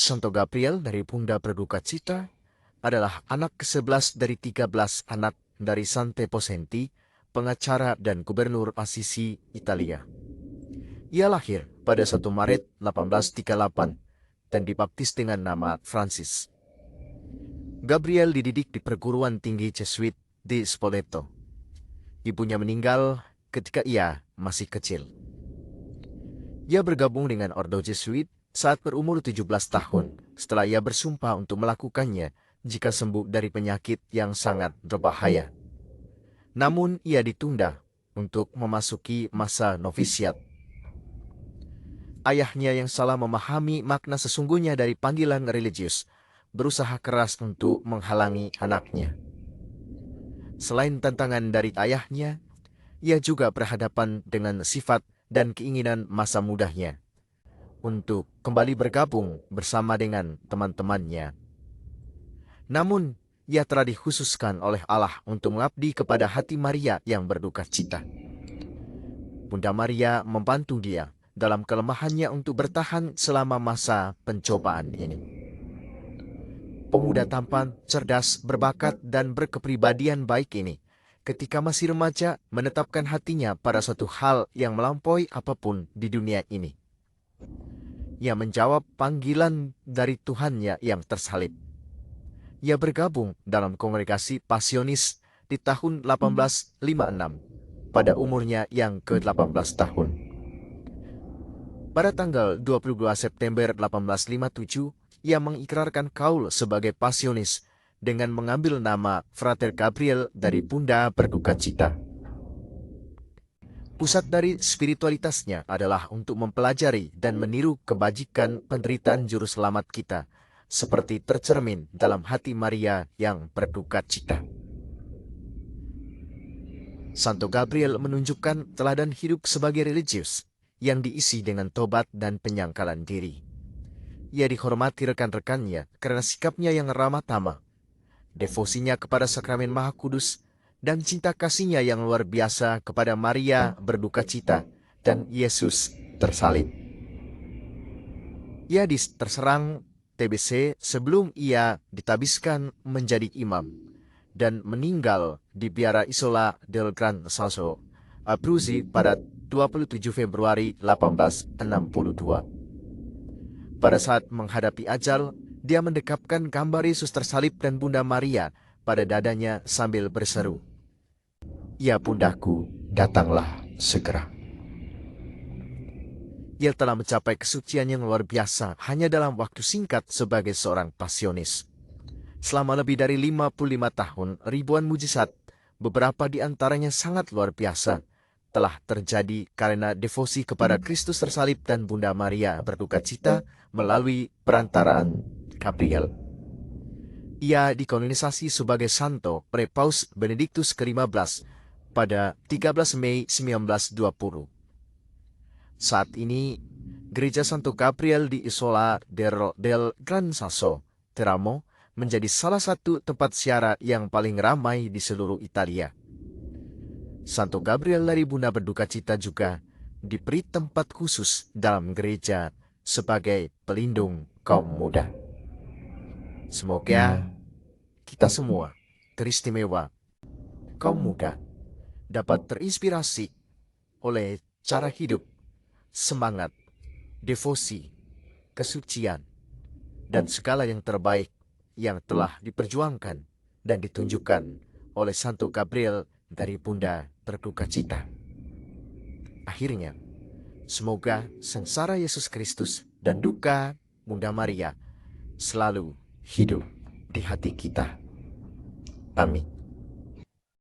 Santo Gabriel dari Bunda Berdukacita adalah anak ke-11 dari 13 anak dari Sante Possenti, pengacara dan gubernur Assisi, Italia. Ia lahir pada 1 Maret 1838 dan dibaptis dengan nama Francis. Gabriel dididik di perguruan tinggi Jesuit di Spoleto. Ibunya meninggal ketika ia masih kecil. Ia bergabung dengan Ordo Jesuit saat berumur 17 tahun setelah ia bersumpah untuk melakukannya jika sembuh dari penyakit yang sangat berbahaya. Namun ia ditunda untuk memasuki masa novisiat. Ayahnya yang salah memahami makna sesungguhnya dari panggilan religius berusaha keras untuk menghalangi anaknya. Selain tantangan dari ayahnya, ia juga berhadapan dengan sifat dan keinginan masa mudanya untuk kembali bergabung bersama dengan teman-temannya. Namun, ia telah dikhususkan oleh Allah untuk mengabdi kepada hati Maria yang berduka cita. Bunda Maria membantu dia dalam kelemahannya untuk bertahan selama masa pencobaan ini. Pemuda tampan, cerdas, berbakat, dan berkepribadian baik ini ketika masih remaja menetapkan hatinya pada suatu hal yang melampaui apapun di dunia ini. Ia menjawab panggilan dari Tuhannya yang tersalib. Ia bergabung dalam kongregasi Pasionis di tahun 1856 pada umurnya yang ke-18 tahun. Pada tanggal 22 September 1857, ia mengikrarkan kaul sebagai Pasionis dengan mengambil nama Frater Gabriel dari Bunda Berdukacita. Pusat dari spiritualitasnya adalah untuk mempelajari dan meniru kebajikan penderitaan juru selamat kita, seperti tercermin dalam hati Maria yang berduka cita. Santo Gabriel menunjukkan teladan hidup sebagai religius yang diisi dengan tobat dan penyangkalan diri. Ia dihormati rekan-rekannya karena sikapnya yang ramah tamah, devosinya kepada sakramen Maha Kudus, dan cinta kasihnya yang luar biasa kepada Maria berduka cita dan Yesus tersalib. Ia terserang TBC sebelum ia ditabiskan menjadi imam dan meninggal di Biara Isola del Gran Sasso, Abruzzi pada 27 Februari 1862. Pada saat menghadapi ajal, dia mendekapkan gambar Yesus tersalib dan Bunda Maria pada dadanya sambil berseru, "Ya bundaku, datanglah segera." Ia telah mencapai kesucian yang luar biasa hanya dalam waktu singkat sebagai seorang pasionis. Selama lebih dari 55 tahun, ribuan mujizat, beberapa di antaranya sangat luar biasa, telah terjadi karena devosi kepada Kristus tersalib dan Bunda Maria berduka cita melalui perantaraan Gabriel. Ia dikanonisasi sebagai santo oleh Paus Benediktus ke-15 pada 13 Mei 1920. Saat ini, Gereja Santo Gabriel di Isola del Gran Sasso, Teramo, menjadi salah satu tempat ziarah yang paling ramai di seluruh Italia. Santo Gabriel dari Bunda Berdukacita juga diberi tempat khusus dalam gereja sebagai pelindung kaum muda. Semoga kita semua, teristimewa kaum muda, dapat terinspirasi oleh cara hidup, semangat, devosi, kesucian, dan segala yang terbaik yang telah diperjuangkan dan ditunjukkan oleh Santo Gabriel dari Bunda Berdukacita. Akhirnya, semoga sengsara Yesus Kristus dan duka Bunda Maria selalu hidup di hati kita. Amin.